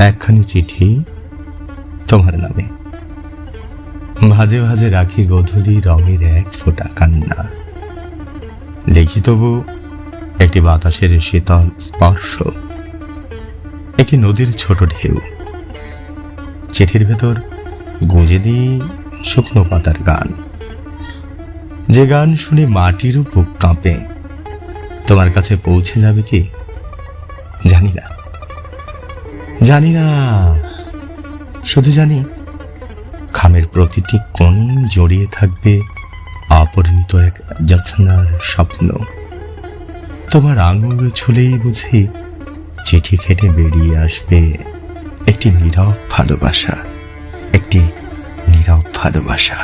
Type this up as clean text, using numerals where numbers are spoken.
একখানি চিঠি তোমার নামে, ভাজে ভাজে রাখি গধূলি রঙের এক ফোঁটা কান্না। দেখি তবু একটি বাতাসের শীতল স্পর্শ, একটি নদীর ছোট ঢেউ। চিঠির ভেতর গুঁজে দিই শুকনো পাতার গান, যে গান শুনে মাটিরও বুক কাঁপে। তোমার কাছে পৌঁছে যাবে কি জানি না, জানি না, শুধু জানি খামের প্রতিটি কোণে জড়িয়ে থাকবে অপরিণত এক যত্নার স্বপ্ন। তোমার আঙুল ছুলেই বুঝি চিঠি ফেটে বেরিয়ে আসবে একটি নীরব ভালোবাসা, একটি নীরব ভালোবাসা।